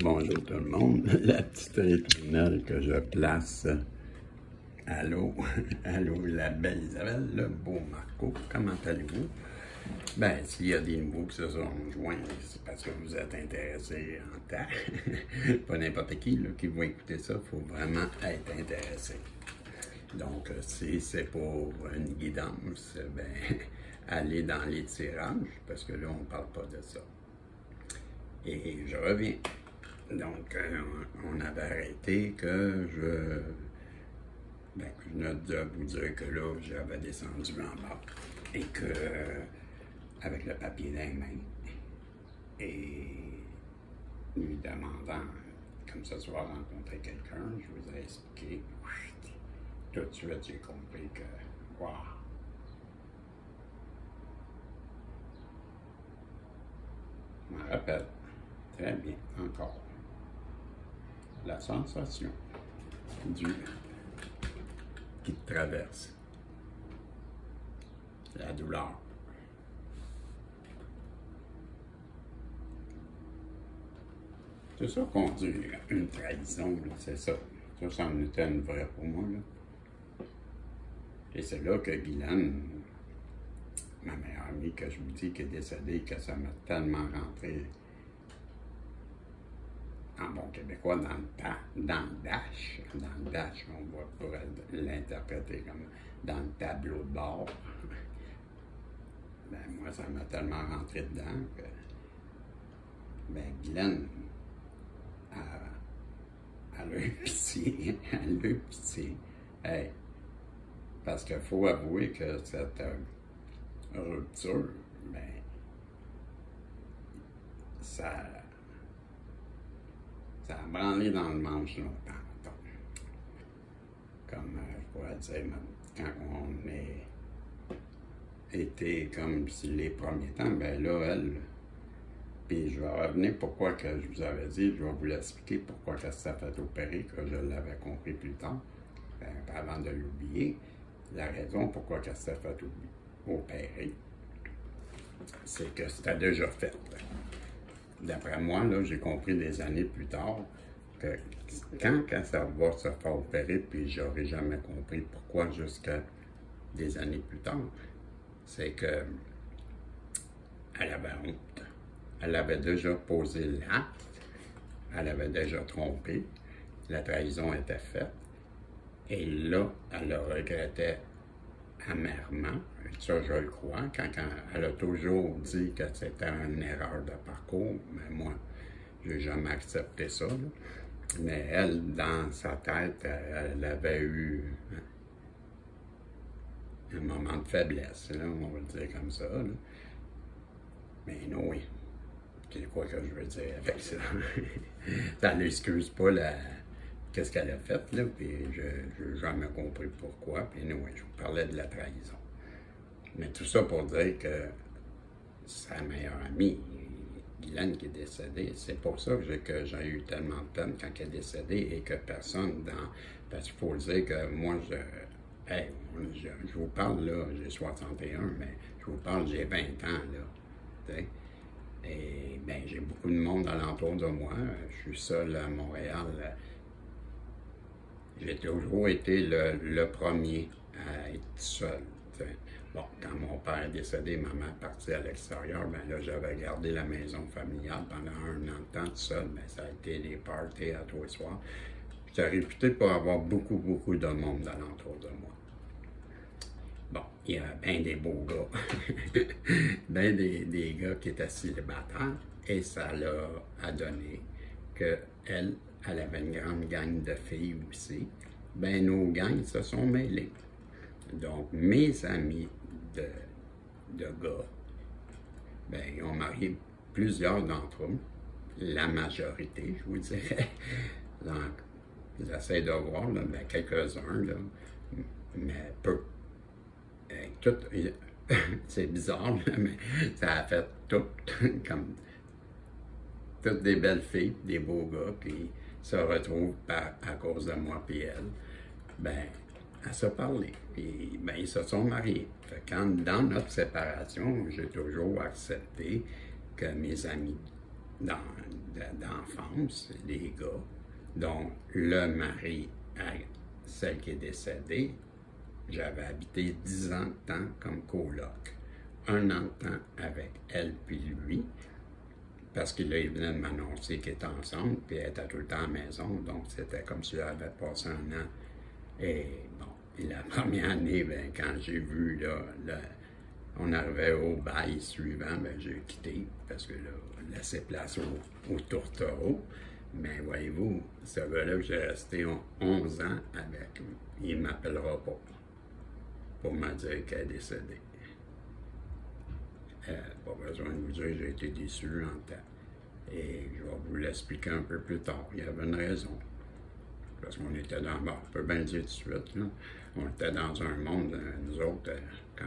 Bonjour tout le monde. La petite étournelle que je place. Allô, allô, la belle Isabelle, le beau Marco, comment allez-vous? Ben, s'il y a des nouveaux qui se sont joints, c'est parce que vous êtes intéressés en temps. Pas n'importe qui là, qui va écouter ça, il faut vraiment être intéressé. Donc, si c'est pour une guidance, ben, allez dans les tirages, parce que là, on ne parle pas de ça. Et je reviens. Donc, on avait arrêté que je venais de vous dire que là, j'avais descendu en bas et que, avec le papier dans les mains, et lui demandant, comme ce soir, rencontrer quelqu'un, je vous ai expliqué, tout de suite, j'ai compris que, waouh! Je m'en rappelle très bien, encore. La sensation qui te traverse, la douleur. C'est ça qu'on dit, une trahison, c'est ça. Ça en était une vraie pour moi, là. Et c'est là que Guylaine, ma meilleure amie, que je vous dis, qui est décédée, que ça m'a tellement rentré en bon québécois, dans le dash. Dans le dash, on pourrait l'interpréter comme dans le tableau de bord. Ben, moi, ça m'a tellement rentré dedans que, ben, Guylaine, elle a eu pitié, elle a eu pitié. Hey, parce qu'il faut avouer que cette rupture, ben, ça a branlé dans le manche longtemps. Comme je pourrais dire, quand on était comme si les premiers temps, ben là, elle, puis je vais revenir pourquoi que je vous avais dit, je vais vous l'expliquer pourquoi qu'elle s'est fait opérer, que je l'avais compris plus tard, avant de l'oublier. La raison pourquoi qu'elle s'est fait opérer, c'est que c'était déjà fait. D'après moi, là, j'ai compris des années plus tard que quand ça va se faire opérer, puis j'aurais jamais compris pourquoi jusqu'à des années plus tard, c'est que elle avait honte. Elle avait déjà posé l'acte, elle avait déjà trompé, la trahison était faite, et là, elle le regrettait amèrement, ça je le crois, quand elle a toujours dit que c'était une erreur de parcours, mais moi, je n'ai jamais accepté ça, là. Mais elle, dans sa tête, elle avait eu un moment de faiblesse, là, on va le dire comme ça, là. Mais non, oui. C'est quoi que je veux dire avec ça? Ça n'excuse pas qu'est-ce qu'elle a fait, là, puis je n'ai jamais compris pourquoi, puis non, oui, je vous parlais de la trahison. Mais tout ça pour dire que sa meilleure amie, Guylaine, qui est décédée, c'est pour ça que j'ai eu tellement de peine quand elle est décédée et que personne parce qu'il faut dire que moi, je vous parle, là, j'ai 61, mais je vous parle, j'ai 20 ans, là, t'sais. Et bien, j'ai beaucoup de monde alentour de moi. Je suis seul à Montréal. J'ai toujours été le premier à être seul. T'sais. Bon, quand mon père est décédé, ma mère est partie à l'extérieur, bien là, j'avais gardé la maison familiale pendant un an de temps tout seul. Bien, ça a été des parties à tous les soirs. J'étais réputé pour avoir beaucoup de monde alentour de moi. Bon, il y a bien des beaux gars, bien des gars qui étaient célibataires, et ça leur a donné qu'elle avait une grande gang de filles aussi. Ben nos gangs se sont mêlés. Donc, mes amis de gars, ben ils ont marié plusieurs d'entre eux, la majorité, je vous dirais. Donc, j'essaie de voir, là, ben, quelques-uns, là, mais peu. Tout, c'est bizarre, mais ça a fait tout, comme toutes des belles filles, des beaux gars, puis se retrouvent à cause de moi puis elle, ben, à se parler. Puis, ben, ils se sont mariés. Fait quand, dans notre séparation, j'ai toujours accepté que mes amis d'enfance, les gars, dont le mari à celle qui est décédée, j'avais habité 10 ans de temps comme coloc. 1 an de temps avec elle puis lui, parce qu'il venait de m'annoncer qu'ils étaient ensemble, puis elle était tout le temps à la maison, donc c'était comme si j'avais passé 1 an. Et bon, puis la première année, ben, quand j'ai vu, on arrivait au bail suivant, ben, j'ai quitté, parce que là, laissé place au tourtereau. Mais voyez-vous, ce gars-là que j'ai resté 11 ans avec, il ne m'appellera pas pour me dire qu'elle est décédée. Pas besoin de vous dire que j'ai été déçu en temps. Et je vais vous l'expliquer un peu plus tard. Il y avait une raison. Parce qu'on était dans, bon, on peut bien le dire tout de suite, là, on était dans un monde, nous autres, quand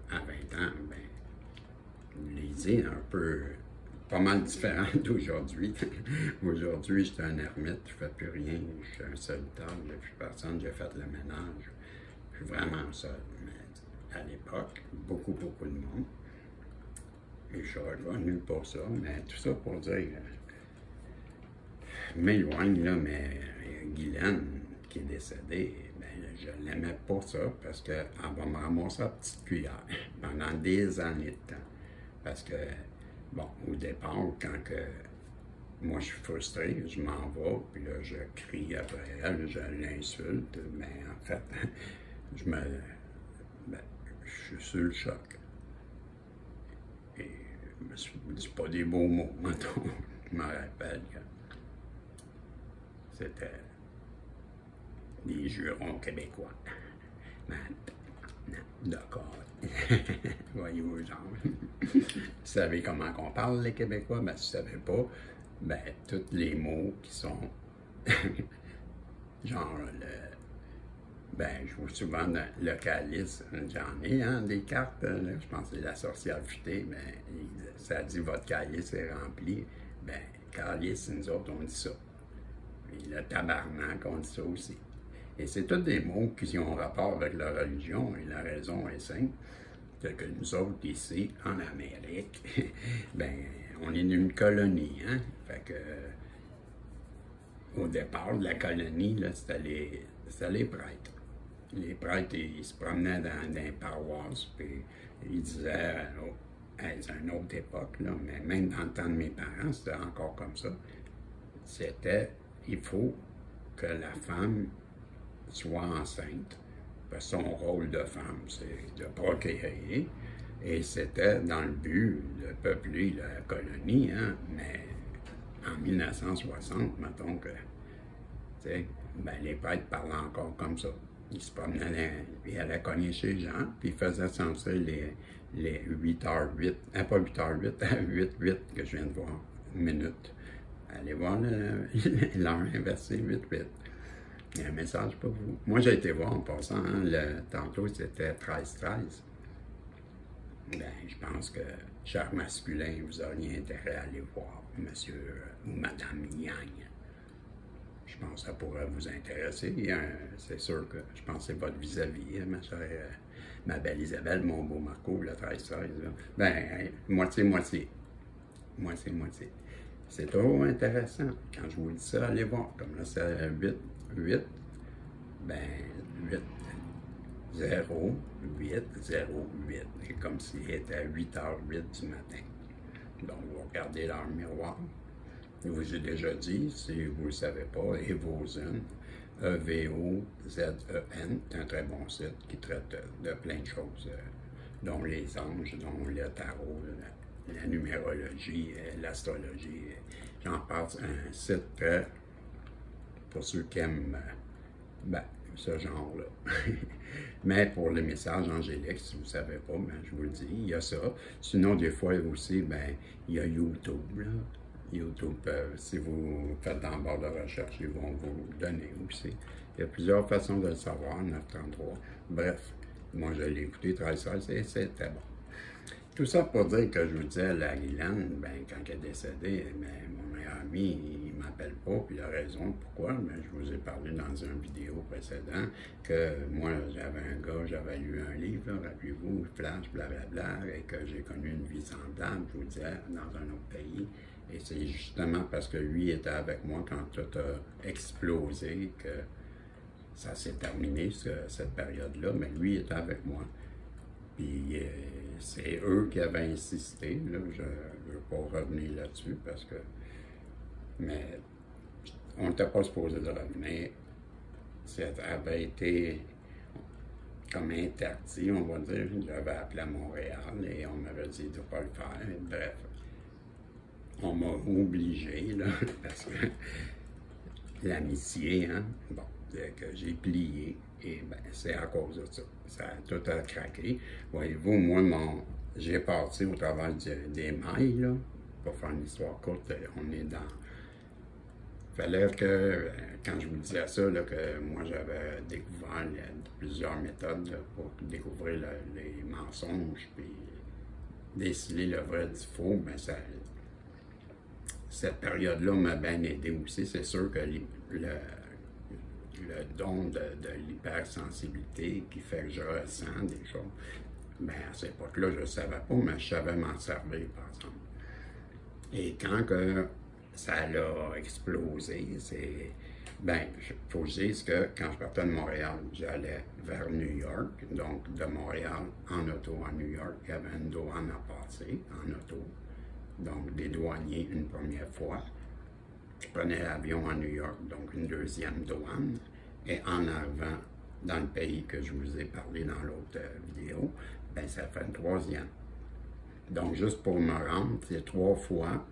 à 20 ans, ben, vous les dit, un peu, pas mal différent d'aujourd'hui. Aujourd'hui, j'étais un ermite, je ne fais plus rien, je suis un solitaire, il n'y a plus personne, j'ai fait le ménage. Je suis vraiment seul. Mais à l'époque, beaucoup de monde. Et je suis revenu pour ça, mais tout ça pour dire, m'éloigne, là, mais Guylaine, qui est décédée, ben, je l'aimais pour ça, parce qu'elle va me ramasser la petite cuillère pendant des années de temps. Parce que, bon, au départ, quand que moi je suis frustré, je m'en vais, puis là, je crie après elle, je l'insulte, mais en fait, ben, je suis sur le choc. Et je me suis dit pas des beaux mots, mettons. Je me rappelle que c'était des jurons québécois. D'accord. Voyez-vous, genre. Vous savez comment on parle, les Québécois? Ben, si vous ne savez pas, ben, tous les mots qui sont, genre, ben, je vois souvent le calice, j'en ai, hein, des cartes, là, je pense que c'est la sorcière futée, mais ça dit votre calice est rempli. Ben, calice, nous autres, on dit ça. Et le tabarnak, on dit ça aussi. Et c'est tous des mots qui ont rapport avec la religion, et la raison est simple, c'est que nous autres, ici, en Amérique, ben, on est une colonie, hein, fait que, au départ de la colonie, là, c'était les prêtres. Les prêtres, ils se promenaient dans les paroisses, puis ils disaient, c'est une autre époque, là, mais même dans le temps de mes parents, c'était encore comme ça. C'était, il faut que la femme soit enceinte, parce que son rôle de femme, c'est de procréer, et c'était dans le but de peupler la colonie, hein, mais en 1960, mettons que, tu sais, ben, les prêtres parlaient encore comme ça. Ils se promenaient, ils allaient cogner chez les gens, puis ils faisaient censer les 8h08, pas 8h08, 8h08 que je viens de voir, une minute. Allez voir l'heure inversée, 8h08. Il y a un message pour vous. Moi, j'ai été voir en passant, hein, tantôt c'était 13h13. Ben, je pense que, cher masculin, vous auriez intérêt à aller voir monsieur ou madame Yang. Je pense que ça pourrait vous intéresser. C'est sûr que je pense que c'est votre vis-à-vis, ma chère, ma belle Isabelle, mon beau Marco, le 13-13. Ben, moitié-moitié. Moitié-moitié. C'est trop intéressant. Quand je vous dis ça, allez voir. Comme là, c'est 8, ben, 8, 0, 8, 0, 8. C'est comme s'il était à 8h08 du matin. Donc, vous regardez leur miroir. Je vous ai déjà dit, si vous ne le savez pas, Evozen, E-V-O-Z-E-N, c'est un très bon site qui traite de plein de choses, dont les anges, dont le tarot, la numérologie, l'astrologie. J'en parle, un site très, pour ceux qui aiment ben, ce genre-là. Mais pour les messages angéliques, si vous ne savez pas, ben, je vous le dis, il y a ça. Sinon, des fois aussi, ben, il y a YouTube, là. YouTube, si vous faites dans le barre de recherche, ils vont vous donner aussi. Il y a plusieurs façons de le savoir, 933. Bref, moi je l'ai écouté 13 et c'était bon. Tout ça pour dire que je vous disais, la Guylaine, ben, quand elle est décédée, ben, mon meilleur ami, il ne m'appelle pas, puis il a raison. Pourquoi? Ben, je vous ai parlé dans une vidéo précédente que moi, j'avais un gars, j'avais lu un livre, rappelez-vous, Flash, blablabla, et que j'ai connu une vie semblable, je vous disais, dans un autre pays. Et c'est justement parce que lui était avec moi quand tout a explosé que ça s'est terminé, cette période-là, mais lui était avec moi. Puis c'est eux qui avaient insisté, là, je ne veux pas revenir là-dessus parce que... Mais on n'était pas supposé de revenir. Ça avait été comme interdit, on va dire. J'avais appelé à Montréal et on m'avait dit de ne pas le faire. Bref, on m'a obligé, là, parce que l'amitié, hein, bon, que j'ai plié, et ben, c'est à cause de ça. Ça a tout a craqué. Voyez-vous, moi, j'ai parti au travers des mailles, là, pour faire une histoire courte, on est dans... Fallait que, quand je vous disais ça, là, que moi j'avais découvert plusieurs méthodes là, pour découvrir les mensonges, puis déceler le vrai du faux, ben cette période-là m'a bien aidé aussi. C'est sûr que le don de l'hypersensibilité qui fait que je ressens des choses, ben à cette époque-là, je ne savais pas, mais je savais m'en servir, par exemple. Et quand que ça a explosé, c'est... Ben, il faut que je dise que quand je partais de Montréal, j'allais vers New York. Donc, de Montréal en auto à New York, il y avait une douane à passer en auto. Donc, des douaniers une première fois. Je prenais l'avion à New York, donc une deuxième douane. Et en arrivant dans le pays que je vous ai parlé dans l'autre vidéo, ben ça fait une troisième. Donc, juste pour me rendre, c'est 3 fois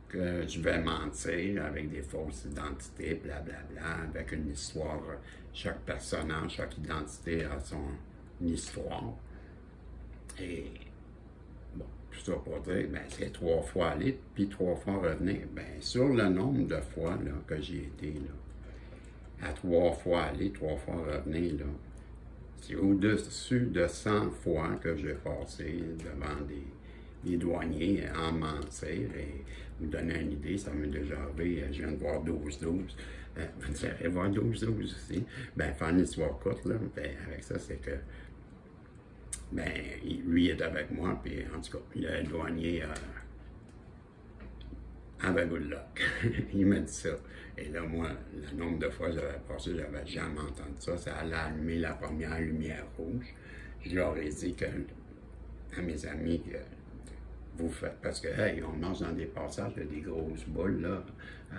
que je vais mentir avec des fausses identités, blablabla, avec une histoire. Chaque personnage, chaque identité a son histoire. Et bon, tout ça pour dire, ben, c'est 3 fois aller, puis 3 fois revenir. Ben, sur le nombre de fois là, que j'ai été, là, à 3 fois aller, 3 fois revenir, là, c'est au-dessus de 100 fois que j'ai passé devant des douaniers en mentir. Et vous donner une idée, ça m'est déjà arrivé, je viens de voir 12-12. Vous direz voir 12-12 aussi. Ben, faire une histoire courte, là, ben, avec ça, c'est que, ben, lui est avec moi, puis en tout cas, le douanier avait good luck. Il m'a dit ça. Et là, moi, le nombre de fois que j'avais passé, j'avais jamais entendu ça. Ça allait allumer la première lumière rouge. Je leur ai dit que, à mes amis, que vous faites, parce que, hey, on mange dans des passages, il y a des grosses boules, là, à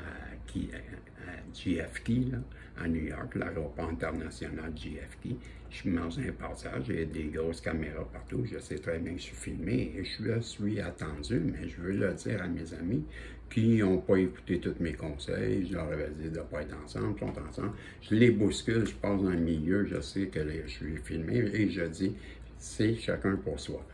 JFK, là, à New York, l'aéroport international JFK. Je mange dans un passage, il y a des grosses caméras partout, je sais très bien que je suis filmé et je suis attendu, mais je veux le dire à mes amis qui n'ont pas écouté tous mes conseils, je leur avais dit de ne pas être ensemble, ils sont ensemble. Je les bouscule, je passe dans le milieu, je sais que je suis filmé et je dis, c'est chacun pour soi.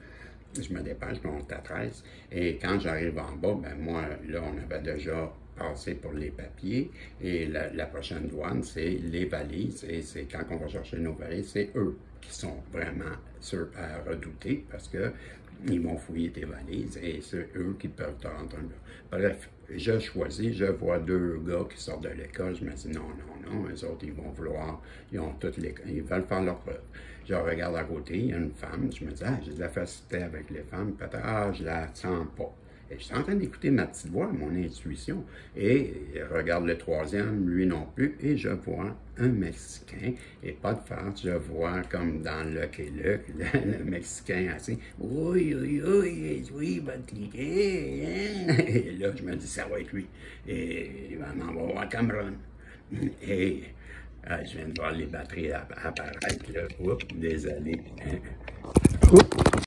Je me dépêche, on est à 13. Et quand j'arrive en bas, ben moi, là, on avait déjà passé pour les papiers. Et la prochaine douane, c'est les valises. Et c'est quand on va chercher nos valises, c'est eux qui sont vraiment sûrs à redouter parce que ils vont fouiller tes valises et c'est eux qui peuvent te rentrer là. Bref, je choisis, je vois 2 gars qui sortent de l'école, je me dis non, eux autres, ils vont vouloir, ils veulent faire leur preuve. Je regarde à côté, il y a une femme, je me dis, j'ai de la facilité avec les femmes, peut-être, je la sens pas. Et je suis en train d'écouter ma petite voix, mon intuition. Et je regarde le troisième, lui non plus, et je vois un Mexicain, et pas de farce, je vois comme dans Lucky Luke, le Mexicain assis, oui, il va te cliquer, hein? Et là, je me dis, ça va être lui. Et il va m'envoyer à Cameroun. Et je viens de voir les batteries apparaître, là. Oups, désolé.